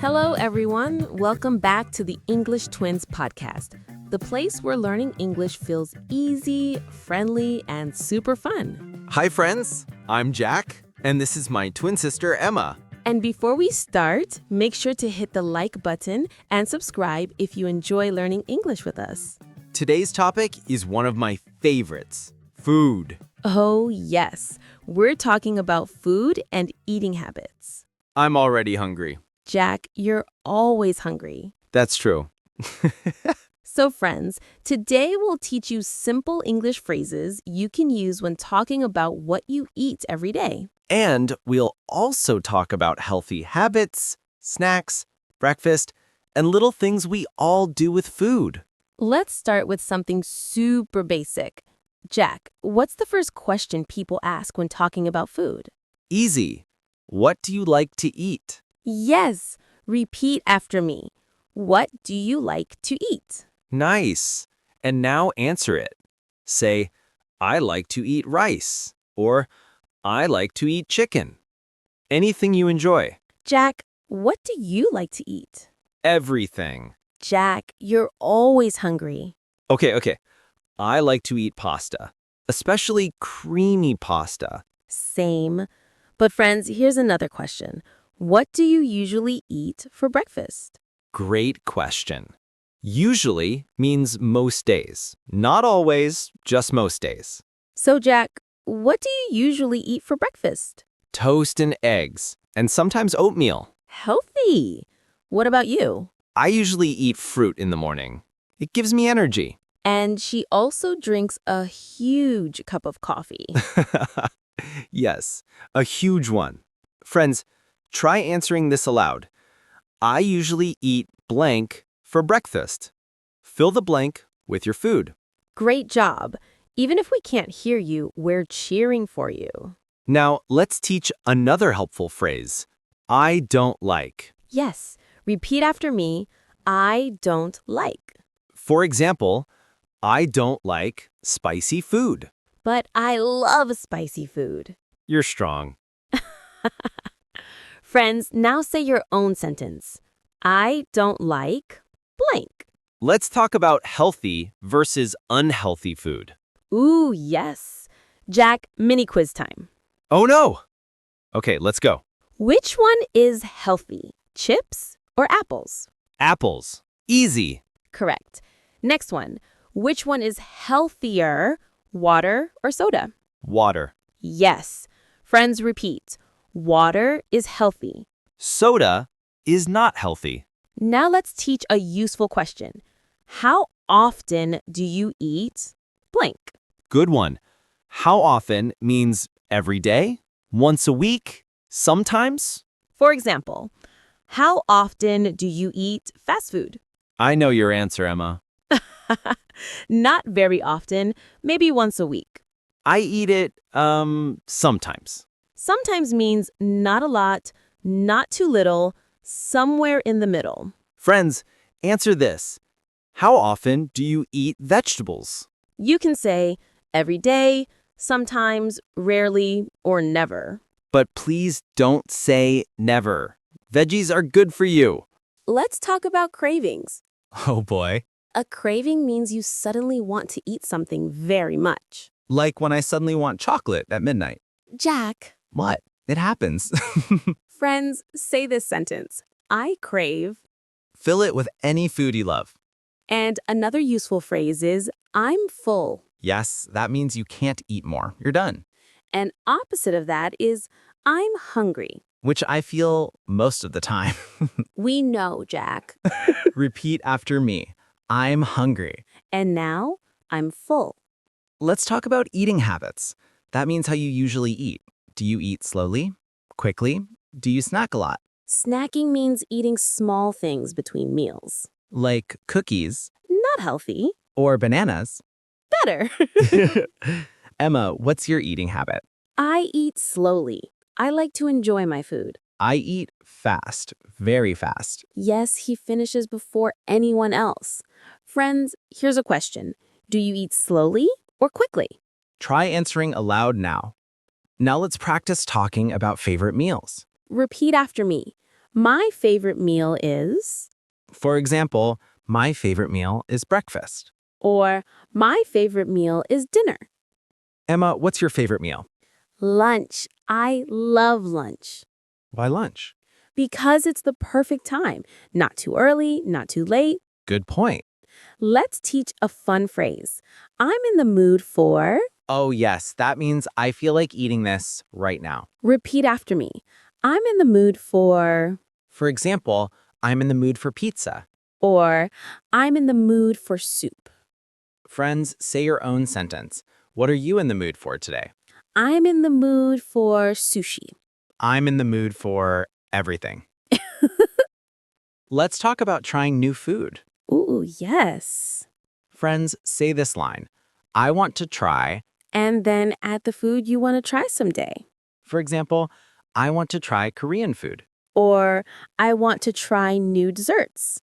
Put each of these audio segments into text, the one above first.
Hello, everyone. Welcome back to the English Twins podcast, the place where learning English feels easy, friendly, and super fun. Hi, friends. I'm Jack, and this is my twin sister, Emma. And before we start, make sure to hit the like button and subscribe if you enjoy learning English with us. Today's topic is one of my favorites, food. Oh, yes. We're talking about food and eating habits. I'm already hungry. Jack, you're always hungry. That's true. So, friends, today we'll teach you simple English phrases you can use when talking about what you eat every day. And we'll also talk about healthy habits, snacks, breakfast, and little things we all do with food. Let's start with something super basic. Jack, what's the first question people ask when talking about food? Easy. What do you like to eat? Yes, repeat after me. What do you like to eat? Nice. And now answer it. Say, I like to eat rice, or I like to eat chicken. Anything you enjoy. Jack, what do you like to eat? Everything. Jack, you're always hungry. Okay. I like to eat pasta, especially creamy pasta. Same. But friends, here's another question. What do you usually eat for breakfast? Great question. Usually means most days. Not always, just most days. So, Jack, what do you usually eat for breakfast? Toast and eggs, and sometimes oatmeal. Healthy. What about you? I usually eat fruit in the morning. It gives me energy. And she also drinks a huge cup of coffee. Yes, a huge one. Friends, try answering this aloud. I usually eat blank for breakfast. Fill the blank with your food. Great job. Even if we can't hear you, we're cheering for you. Now, let's teach another helpful phrase. I don't like. Yes, repeat after me. I don't like. For example, I don't like spicy food. But I love spicy food. You're strong. Friends, now say your own sentence. I don't like blank. Let's talk about healthy versus unhealthy food. Ooh, yes. Jack, mini quiz time. Oh no! Okay, let's go. Which one is healthy? Chips or apples? Apples. Easy. Correct. Next one. Which one is healthier? Water or soda? Water. Yes. Friends, repeat. Water is healthy. Soda is not healthy. Now let's teach a useful question. How often do you eat blank? Good one. How often means every day? Once a week? Sometimes? For example, how often do you eat fast food? I know your answer, Emma. Not very often, maybe once a week. I eat it, sometimes. Sometimes means not a lot, not too little, somewhere in the middle. Friends, answer this. How often do you eat vegetables? You can say every day, sometimes, rarely, or never. But please don't say never. Veggies are good for you. Let's talk about cravings. Oh boy. A craving means you suddenly want to eat something very much. Like when I suddenly want chocolate at midnight. Jack. What? It happens. Friends, say this sentence. I crave. Fill it with any food you love. And another useful phrase is, I'm full. Yes, that means you can't eat more. You're done. And opposite of that is, I'm hungry. Which I feel most of the time. We know, Jack. Repeat after me. I'm hungry. And now, I'm full. Let's talk about eating habits. That means how you usually eat. Do you eat slowly? Quickly? Do you snack a lot? Snacking means eating small things between meals. Like cookies Not healthy. or bananas? Better. Emma, what's your eating habit? I eat slowly. I like to enjoy my food. I eat fast, very fast. Yes, he finishes before anyone else. Friends, here's a question. Do you eat slowly or quickly? Try answering aloud now. Now let's practice talking about favorite meals. Repeat after me. My favorite meal is, For example, my favorite meal is breakfast. or my favorite meal is dinner. Emma, what's your favorite meal? Lunch. I love lunch. Why lunch? Because it's the perfect time. Not too early, not too late. Good point. Let's teach a fun phrase. I'm in the mood for. Oh, yes, that means I feel like eating this right now. Repeat after me. I'm in the mood for. For example, I'm in the mood for pizza. Or I'm in the mood for soup. Friends, say your own sentence. What are you in the mood for today? I'm in the mood for sushi. I'm in the mood for everything. Let's talk about trying new food. Ooh, yes. Friends, say this line. I want to try. And then add the food you want to try someday. For example, I want to try Korean food. Or I want to try new desserts.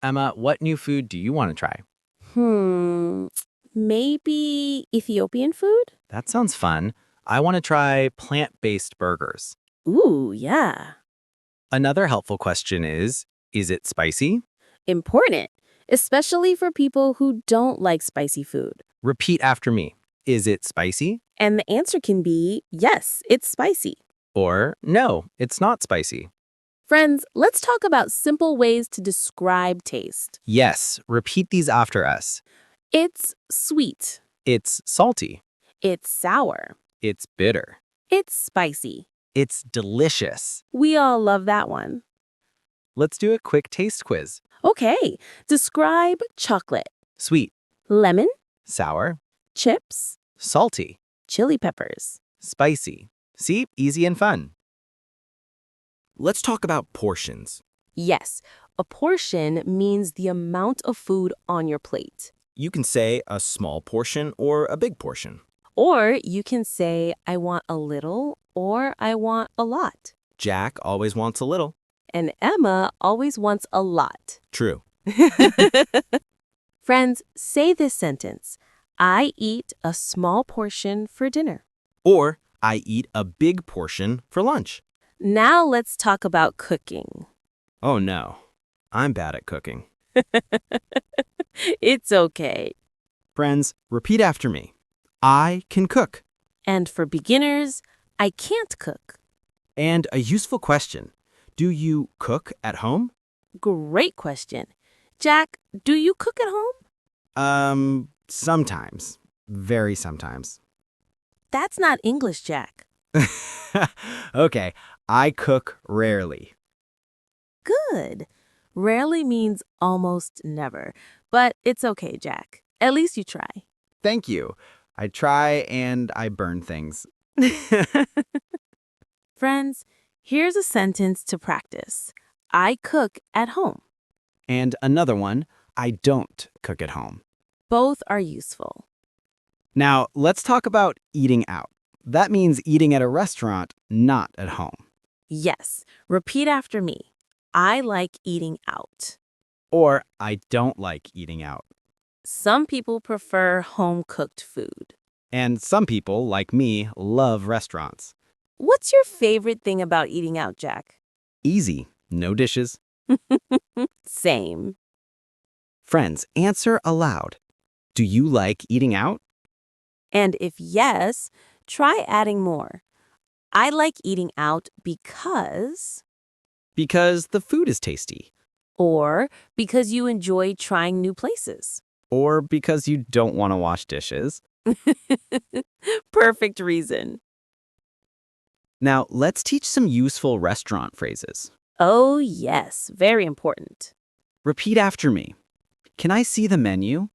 Emma, what new food do you want to try? Maybe Ethiopian food? That sounds fun. I want to try plant-based burgers. Ooh, yeah. Another helpful question is it spicy? Important, especially for people who don't like spicy food. Repeat after me. Is it spicy? And the answer can be, yes, it's spicy. Or no, it's not spicy. Friends, let's talk about simple ways to describe taste. Yes, repeat these after us. It's sweet. It's salty. It's sour. It's bitter. It's spicy. It's delicious. We all love that one. Let's do a quick taste quiz. Okay, describe chocolate. Sweet, Lemon, sour, chips, salty, chili peppers. spicy. See, easy and fun. Let's talk about portions. Yes, a portion means the amount of food on your plate. You can say a small portion or a big portion. Or you can say, I want a little or I want a lot. Jack always wants a little. And Emma always wants a lot. True. Friends, say this sentence. I eat a small portion for dinner. Or I eat a big portion for lunch. Now let's talk about cooking. Oh no, I'm bad at cooking. It's okay. Friends, repeat after me. I can cook. And for beginners, I can't cook. And a useful question. Do you cook at home? Great question. Jack, do you cook at home? Sometimes. Very sometimes. That's not English, Jack. Okay, I cook rarely. Good. Rarely means almost never. But it's okay, Jack. At least you try. Thank you. I try and I burn things. Friends, here's a sentence to practice. I cook at home. And another one, I don't cook at home. Both are useful. Now, let's talk about eating out. That means eating at a restaurant, not at home. Yes, repeat after me. I like eating out. Or I don't like eating out. Some people prefer home-cooked food. And some people, like me, love restaurants. What's your favorite thing about eating out, Jack? Easy, no dishes. Same. Friends, answer aloud. Do you like eating out? And if yes, try adding more. I like eating out because, Because the food is tasty. or because you enjoy trying new places. Or because you don't want to wash dishes. Perfect reason. Now, let's teach some useful restaurant phrases. Oh, yes, very important. Repeat after me. Can I see the menu?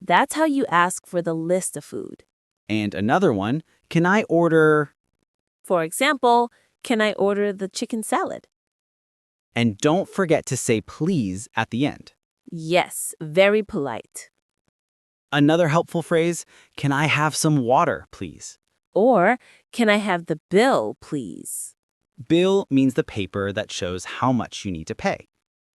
That's how you ask for the list of food. And another one, can I order? For example, can I order the chicken salad? And don't forget to say please at the end. Yes, very polite. Another helpful phrase, can I have some water, please? Or, can I have the bill, please? Bill means the paper that shows how much you need to pay.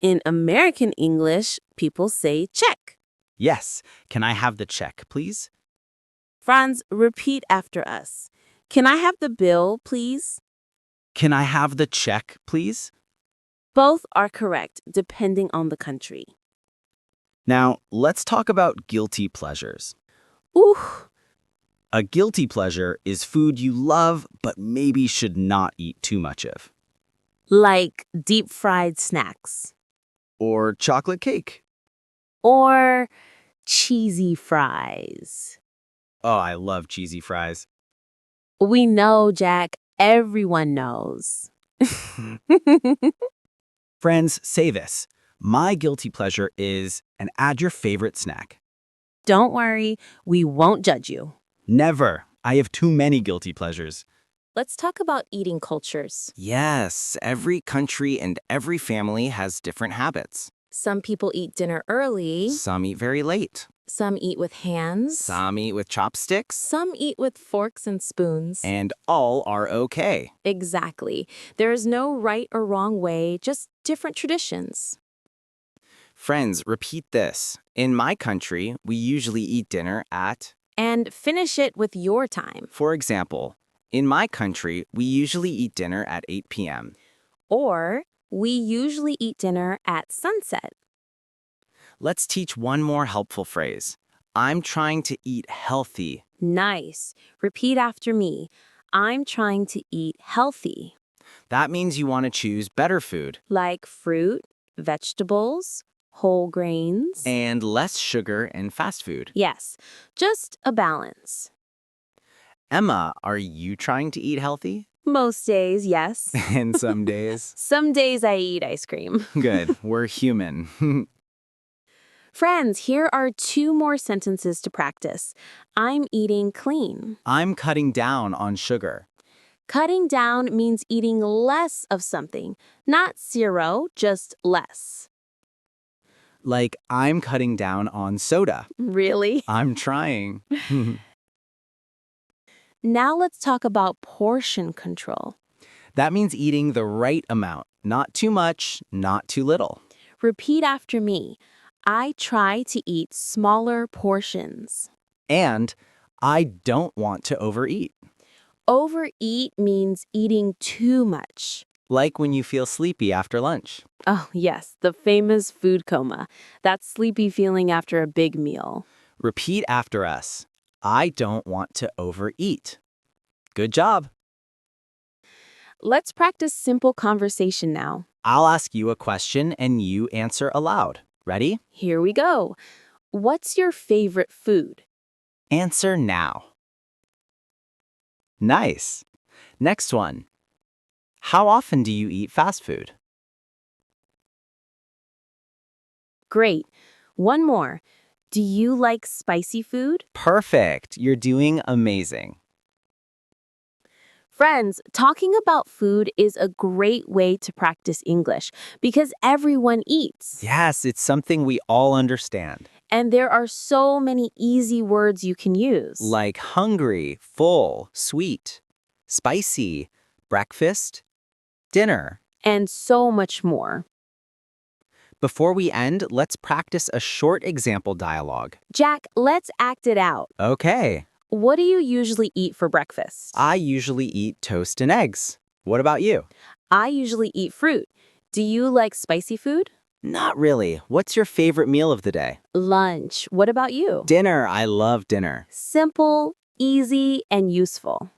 In American English, people say check. Yes, can I have the check, please? Franz, repeat after us. Can I have the bill, please? Can I have the check, please? Both are correct, depending on the country. Now, let's talk about guilty pleasures. Ooh, A guilty pleasure is food you love but maybe should not eat too much of. like deep fried snacks Or chocolate cake. or cheesy fries. Oh, I love cheesy fries. We know, Jack. Everyone knows. Friends, say this. My guilty pleasure is, and add your favorite snack. Don't worry, we won't judge you. Never. I have too many guilty pleasures. Let's talk about eating cultures. Yes, every country and every family has different habits. Some people eat dinner early. Some eat very late. Some eat with hands. Some eat with chopsticks. Some eat with forks and spoons. And all are okay. Exactly. There is no right or wrong way, just different traditions. Friends, repeat this. In my country, we usually eat dinner at, And finish it with your time. for example, in my country, we usually eat dinner at 8 p.m. Or we usually eat dinner at sunset. Let's teach one more helpful phrase. I'm trying to eat healthy. Nice. Repeat after me. I'm trying to eat healthy. That means you want to choose better food Like fruit, vegetables, whole grains. and less sugar and fast food. Yes, just a balance. Emma, are you trying to eat healthy? Most days, yes. And some days? Some days I eat ice cream. Good, we're human. Friends, here are 2 more sentences to practice. I'm eating clean. I'm cutting down on sugar. Cutting down means eating less of something, not 0, just less. Like, I'm cutting down on soda. Really? I'm trying. Now let's talk about portion control. That means eating the right amount. Not too much, not too little. Repeat after me. I try to eat smaller portions. And I don't want to overeat. Overeat means eating too much. Like when you feel sleepy after lunch. Oh, yes, the famous food coma. That sleepy feeling after a big meal. Repeat after us. I don't want to overeat. Good job. Let's practice simple conversation now. I'll ask you a question and you answer aloud. Ready? Here we go. What's your favorite food? Answer now. Nice. Next one. How often do you eat fast food? Great. One more. Do you like spicy food? Perfect. You're doing amazing. Friends, talking about food is a great way to practice English because everyone eats. Yes, it's something we all understand. And there are so many easy words you can use. Like hungry, full, sweet, spicy, breakfast, dinner. And so much more. Before we end, let's practice a short example dialogue. Jack, let's act it out. Okay. What do you usually eat for breakfast? I usually eat toast and eggs. What about you? I usually eat fruit. Do you like spicy food? Not really. What's your favorite meal of the day? Lunch. What about you? Dinner. I love dinner. Simple, easy, and useful.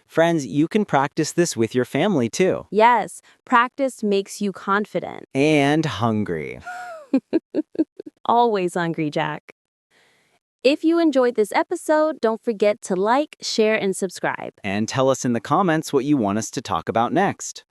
Friends, you can practice this with your family too. Yes, practice makes you confident. And hungry. Always hungry, Jack. If you enjoyed this episode, don't forget to like, share, and subscribe. And tell us in the comments what you want us to talk about next.